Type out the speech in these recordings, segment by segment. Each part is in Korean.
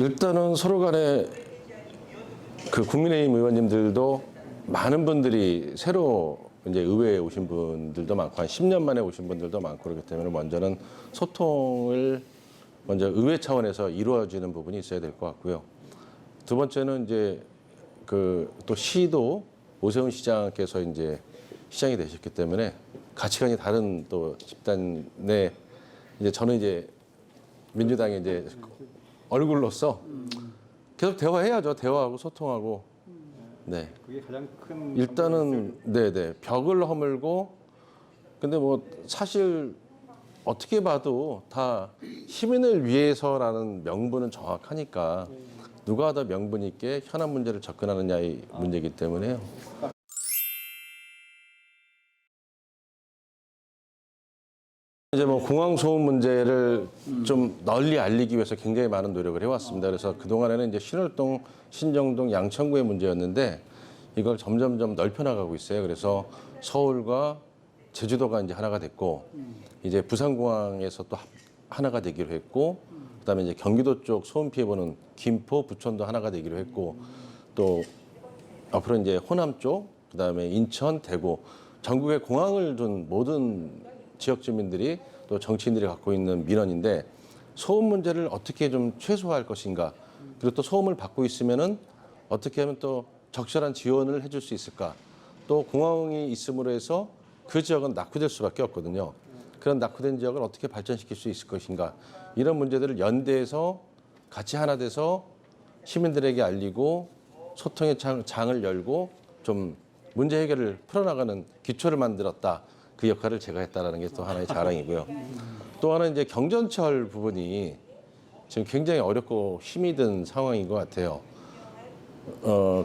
일단은 서로 간에 그 국민의힘 의원님들도 많은 분들이 새로 이제 의회에 오신 분들도 많고 한 10년 만에 오신 분들도 많고 그렇기 때문에 먼저는 소통을 먼저 의회 차원에서 이루어지는 부분이 있어야 될 것 같고요. 두 번째는 이제 그 또 시도 오세훈 시장께서 이제 시장이 되셨기 때문에 가치관이 다른 또 집단의 이제 저는 이제 민주당의 이제 얼굴로서 계속 대화해야죠. 대화하고 소통하고. 네. 그게 가장 큰 일단은 네네 벽을 허물고 근데 뭐 사실 어떻게 봐도 다 시민을 위해서라는 명분은 정확하니까 누가 더 명분 있게 현안 문제를 접근하느냐의 문제이기 때문에요. 이제 뭐 공항 소음 문제를 좀 널리 알리기 위해서 굉장히 많은 노력을 해왔습니다. 그래서 그 동안에는 이제 신월동, 신정동, 양천구의 문제였는데 이걸 점점점 넓혀나가고 있어요. 그래서 서울과 제주도가 이제 하나가 됐고 이제 부산공항에서 또 하나가 되기로 했고 그다음에 이제 경기도 쪽 소음 피해 보는 김포, 부천도 하나가 되기로 했고 또 앞으로 이제 호남 쪽 그다음에 인천, 대구 전국의 공항을 둔 모든 지역 주민들이 또 정치인들이 갖고 있는 민원인데 소음 문제를 어떻게 좀 최소화할 것인가 그리고 또 소음을 받고 있으면은 어떻게 하면 또 적절한 지원을 해줄 수 있을까 또 공항이 있음으로 해서 그 지역은 낙후될 수밖에 없거든요. 그런 낙후된 지역을 어떻게 발전시킬 수 있을 것인가 이런 문제들을 연대해서 같이 하나 돼서 시민들에게 알리고 소통의 장을 열고 좀 문제 해결을 풀어나가는 기초를 만들었다. 그 역할을 제가 했다라는 게 또 하나의 자랑이고요. 또 하나 이제 경전철 부분이 지금 굉장히 어렵고 힘이 든 상황인 것 같아요.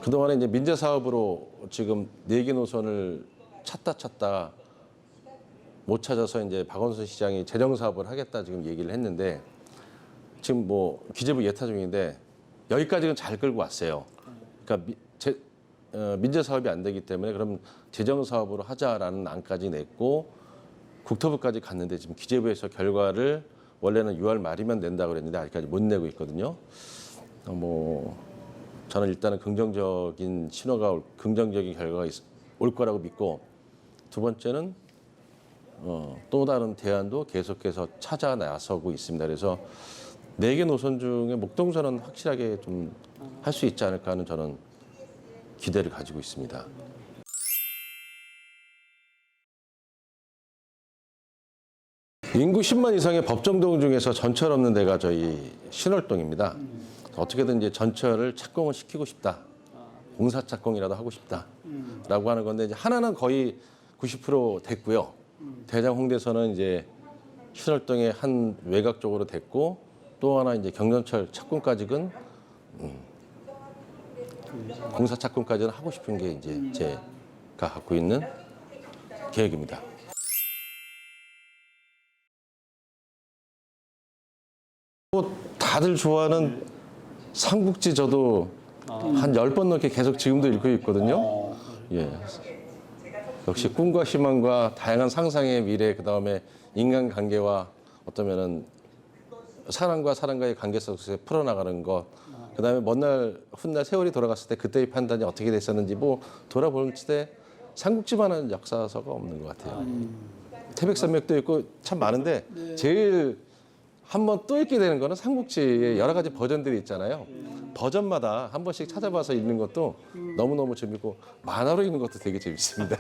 그동안에 이제 민재 사업으로 지금 4개 노선을 찾다 못 찾아서 이제 박원순 시장이 재정 사업을 하겠다 지금 얘기를 했는데 지금 뭐 기재부 예타 중인데 여기까지는 잘 끌고 왔어요. 그러니까 민재 사업이 안 되기 때문에 그럼 재정 사업으로 하자라는 안까지 냈고 국토부까지 갔는데 지금 기재부에서 결과를 원래는 6월 말이면 낸다고 그랬는데 아직까지 못 내고 있거든요. 뭐 저는 일단은 긍정적인 신호가 긍정적인 결과가 올 거라고 믿고 두 번째는 또 다른 대안도 계속해서 찾아 나서고 있습니다. 그래서 4개 노선 중에 목동선은 확실하게 좀 할 수 있지 않을까 하는 저는 기대를 가지고 있습니다. 인구 10만 이상의 법정동 중에서 전철 없는 데가 저희 신월동입니다. 어떻게든 이제 전철을 착공을 시키고 싶다. 공사 착공이라도 하고 싶다라고 하는 건데 이제 하나는 거의 90% 됐고요. 대장 홍대선은 이제 신월동의 한 외곽 쪽으로 됐고 또 하나 이제 경전철 착공까지는 공사 착공까지는 하고 싶은 게 이제 제가 갖고 있는 계획입니다. 또 다들 좋아하는 삼국지 저도 한 10번 넘게 계속 지금도 읽고 있거든요. 예. 역시 꿈과 희망과 다양한 상상의 미래, 그 다음에 인간관계와 어쩌면은 사람과 사람과의 관계 속에서 풀어나가는 것, 그 다음에 먼 날, 훗날 세월이 돌아갔을 때 그때의 판단이 어떻게 됐었는지 뭐 돌아볼 때 삼국지만한 역사서가 없는 것 같아요. 태백산맥도 있고 참 많은데 제일 한번 또 읽게 되는 거는 삼국지의 여러 가지 버전들이 있잖아요. 버전마다 한 번씩 찾아봐서 읽는 것도 너무너무 재밌고 만화로 읽는 것도 되게 재밌습니다.